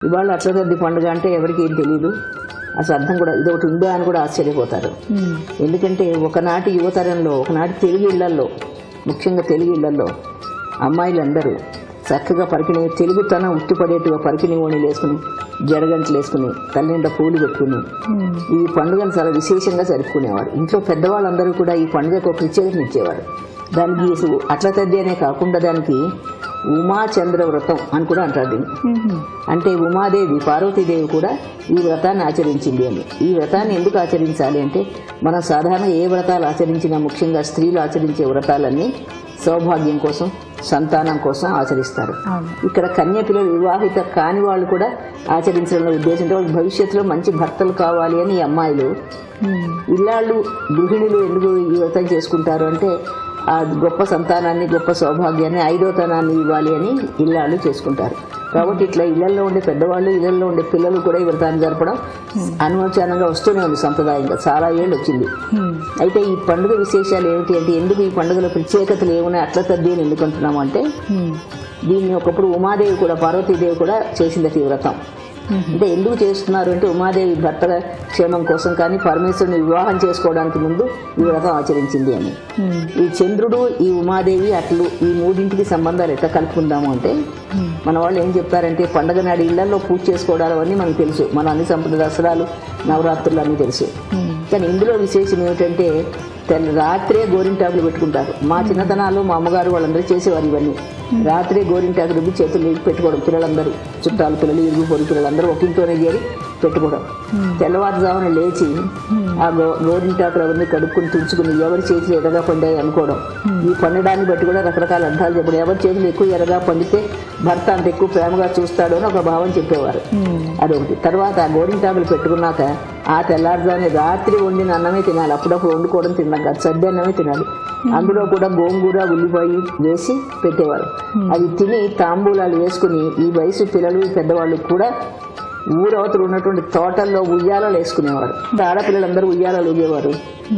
ఇవాళ అట్ల తద్ది పండుగ అంటే ఎవరికి ఏం తెలియదు, అసలు అర్థం కూడా ఇది ఒకటి ఉందా అని కూడా ఆశ్చర్యపోతారు. ఎందుకంటే ఒకనాటి యువతరంలో, ఒకనాటి తెలుగు ఇళ్లల్లో, ముఖ్యంగా తెలుగు ఇళ్లల్లో అమ్మాయిలందరూ చక్కగా పరికిణి తెలుగుతనం ఉట్టిపడేట్టుగా పరికిణి ఓణీలు వేసుకుని, జడగంటలు వేసుకుని, తల్లింట పూలు పెట్టుకుని ఈ పండుగను చాలా విశేషంగా జరుపుకునేవారు. ఇంట్లో పెద్దవాళ్ళందరూ కూడా ఈ పండుగకు ఒక ప్రత్యేకతనిచ్చేవారు. దానికి అట్ల తద్ది అనే కాకుండా దానికి ఉమాచంద్ర వ్రతం అని కూడా అంటారు దీన్ని. అంటే ఉమాదేవి, పార్వతీదేవి కూడా ఈ వ్రతాన్ని ఆచరించింది అని. ఈ వ్రతాన్ని ఎందుకు ఆచరించాలి అంటే, మనం సాధారణ ఏ వ్రతాలు ఆచరించినా, ముఖ్యంగా స్త్రీలు ఆచరించే వ్రతాలన్నీ సౌభాగ్యం కోసం, సంతానం కోసం ఆచరిస్తారు. ఇక్కడ కన్య పిల్లలు, వివాహిత కాని వాళ్ళు కూడా ఆచరించడంలో ఉద్దేశంతో వాళ్ళకి భవిష్యత్తులో మంచి భర్తలు కావాలి అని ఈ అమ్మాయిలు, ఇల్లాళ్ళు, గృహిణులు ఎందుకు ఈ వ్రతం చేసుకుంటారు అంటే, ఆ గొప్ప సంతానాన్ని, గొప్ప సౌభాగ్యాన్ని, ఐదోతనాన్ని ఇవ్వాలి అని ఇల్లాళ్ళు చేసుకుంటారు. కాబట్టి ఇట్లా ఇళ్లలో ఉండే పెద్దవాళ్ళు, ఇళ్లలో ఉండే పిల్లలు కూడా ఈ వ్రతాన్ని జరపడం అనువచనంగా వస్తూనే ఉంది, సంప్రదాయంగా చాలా ఏళ్ళు వచ్చింది. అయితే ఈ పండుగ విశేషాలు ఏమిటి అంటే, ఎందుకు ఈ పండుగలో ప్రత్యేకతలు ఏమున్నాయి, అట్ల తద్ది అని ఎందుకు అంటున్నాము అంటే, దీన్ని ఒకప్పుడు ఉమాదేవి కూడా, పార్వతీదేవి కూడా చేసిందట ఈ వ్రతం. అంటే ఎందుకు చేస్తున్నారు అంటే, ఉమాదేవి భర్త క్షేమం కోసం, కానీ పరమేశ్వరుని వివాహం చేసుకోవడానికి ముందు ఈ వ్రతం ఆచరించింది అని. ఈ చంద్రుడు, ఈ ఉమాదేవి, అట్లు ఈ మూడింటికి సంబంధాలు ఎట్లా కలుపుకుందాము అంటే, మన వాళ్ళు ఏం చెప్తారంటే, పండగ నాడు ఇళ్లలో పూజ చేసుకోవడాలు అవన్నీ మనకు తెలుసు, మన అన్ని సంప్రదాయ దసరాలు, నవరాత్రులు అన్నీ తెలుసు. కానీ ఇందులో విశేషం ఏమిటంటే, రాత్రే గోరింటాకులు పెట్టుకుంటారు. మా చిన్నతనాల్లో మా అమ్మగారు వాళ్ళందరూ చేసేవారు ఇవన్నీ. రాత్రే గోరింటాకులు రుబ్బి చేతులు పెట్టుకోవడం, పిల్లలందరూ, చుట్టాలు పిల్లలు, ఇరుగు పొరుగు పిల్లలందరూ ఒక ఇంట్లోనే చేరి పెట్టుకోవడం. తెల్లవారుజామున లేచి ఆ గోరింటాకులు అవన్నీ కడుక్కుని, తుంచుకుని ఎవరి చేతులు ఎర్రగా పండాయి అనుకోవడం. ఈ పండడాన్ని బట్టి కూడా రకరకాల అర్థాలు చెప్పడం. ఎవరి చేతులు ఎక్కువ ఎర్రగా పండితే భర్త అంత ఎక్కువ ప్రేమగా చూస్తాడు అని ఒక భావం చెప్పేవారు. అదొకటి. తర్వాత ఆ గోరింటాకులు పెట్టుకున్నాక ఆ తెల్లారుజామున రాత్రి వండిన అన్నమే తినాలి. అప్పుడప్పుడు వండుకోవడం తిన్నాం కాదు, సద్ది అన్నమే తినాలి. అందులో కూడా గోంగూర, ఉల్లిపాయ వేసి పెట్టేవారు. అవి తిని తాంబూలాలు వేసుకుని ఈ వయసు పిల్లలు, పెద్దవాళ్ళు కూడా ఊరవతలు ఉన్నటువంటి తోటల్లో ఉయ్యాలలు వేసుకునేవారు. ఆడపిల్లలందరూ ఉయ్యాలలు ఊగేవారు.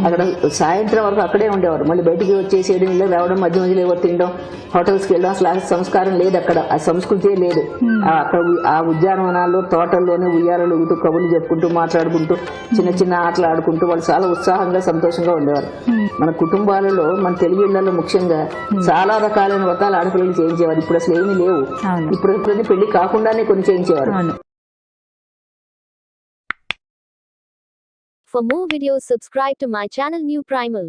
అక్కడ సాయంత్రం వరకు అక్కడే ఉండేవారు. మళ్ళీ బయటికి వచ్చేసి 7 గంటలకు రావడం, మధ్య మధ్యలో ఎవరు తినడం, హోటల్స్కి వెళ్ళడం, అసలు ఆ సంస్కారం లేదు అక్కడ, ఆ సంస్కృతి లేదు. అక్కడ ఆ ఉద్యానవనాల్లో, తోటల్లోనే ఉయ్యాలలు ఊగుతూ, కబుర్లు చెప్పుకుంటూ, మాట్లాడుకుంటూ, చిన్న చిన్న ఆటలు ఆడుకుంటూ వాళ్ళు చాలా ఉత్సాహంగా, సంతోషంగా ఉండేవారు. మన కుటుంబాలలో, మన తెలుగు ఇళ్లలో ముఖ్యంగా చాలా రకాలైన వ్రతాలు ఆడపిల్లలు చేయించేవారు. ఇప్పుడు అసలు ఏమీ లేవు. ఇప్పుడు పెళ్లి కాకుండానే కొన్ని చేయించేవారు. For more videos, subscribe to my channel New Primal.